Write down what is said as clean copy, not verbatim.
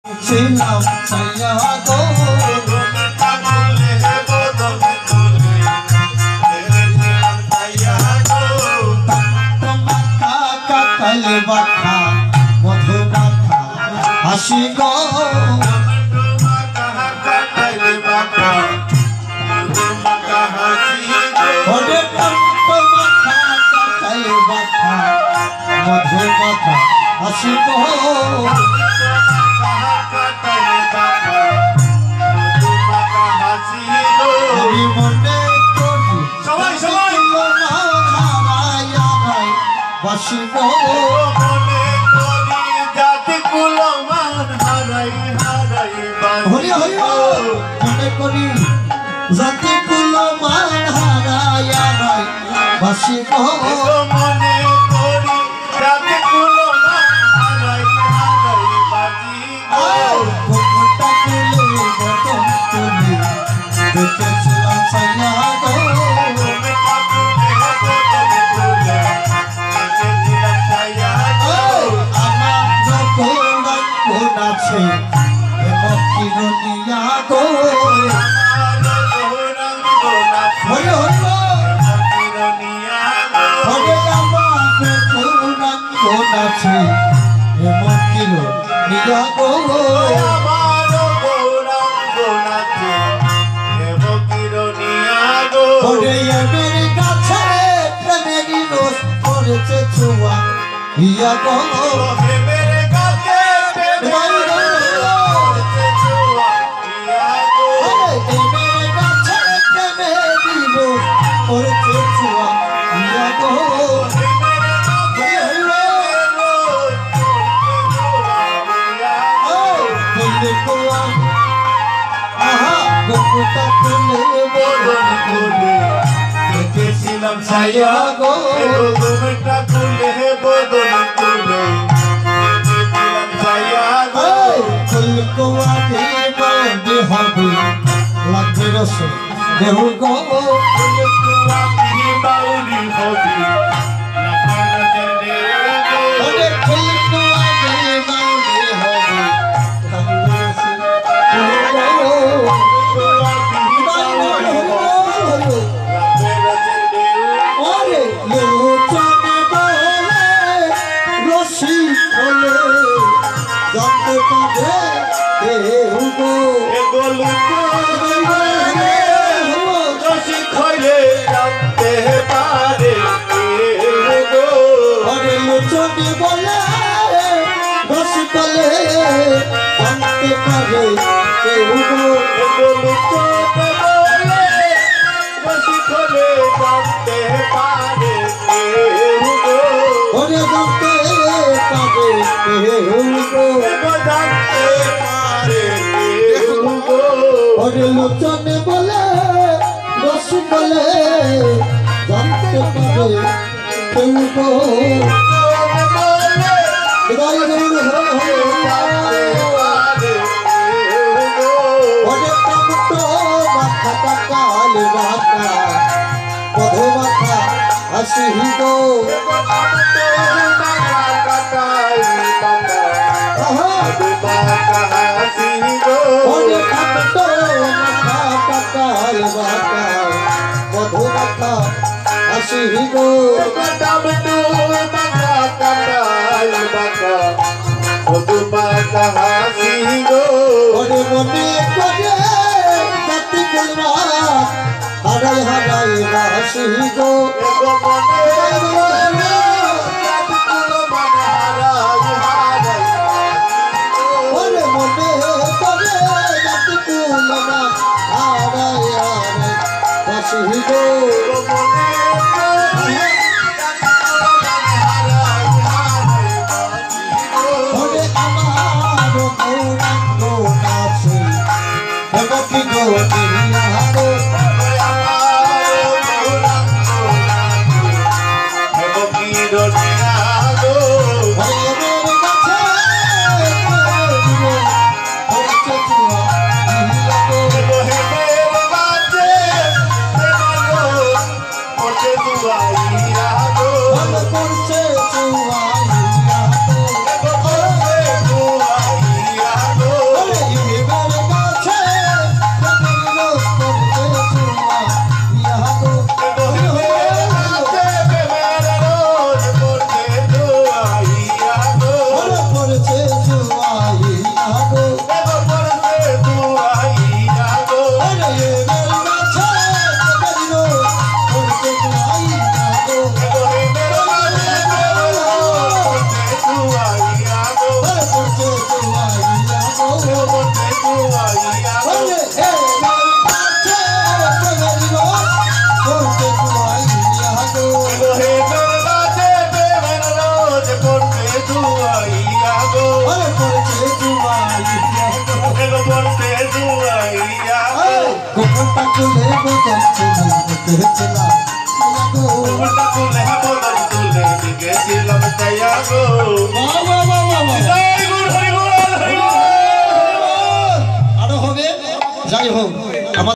ছিলাম সাইয়া গো কাকালে বাখা মধু মাখা হাসি গো কাকালে বাখা ওরে টম্প মাখা কাকালে বাখা মধু মাখা হাসি গো আমি মনে করি সবাই সবাই বাসি গো মনে করি জাতি কুলো মান হারাই হারাই হরি হরি মনে করি জাতি কুলো মান হারাই হারাই বাসি গো মনে করি জাতি কুলো মান হারাই হারাই বাসি গো কোনটা কুলে বতন তুমি দেখেছিলাম সাইয়া গো আছে এবং কিরনিয়া গো হরে হরে হরে আমার গৌরাঙ্গ আছে এবং কিরনিয়া গো হরে এমের কাছে প্রেমেরই রোজ করেছে ছোঁয়া ইয়া গো দেখেছিলাম ছায়া গো ঘুমটা খুলে বদল খুলে দেখেছিলাম ছায়া গো ফুলকোয়া দিয়ে হবে লাগবে রস দেহ গো ফুলকোয়া দিয়ে বাউরি হবে লোচনে বলে রস বলে জানতে পারে কেউ গো মাথা কাকাল বাঁকা মধু মাথা হাসি গো মধু মাথা হাসি গো মধু মাথা হাসি গো মনে করে জাতি কুলমা হারাই হারাই হাসি গো করতে দুয়াইয়া গোপনটা তুলে বদল তুলে দেখেছিলাম গোপনটা তুলে বদল তুলে গেছিলাম চাইয়া গো আরো হবে যাই হোক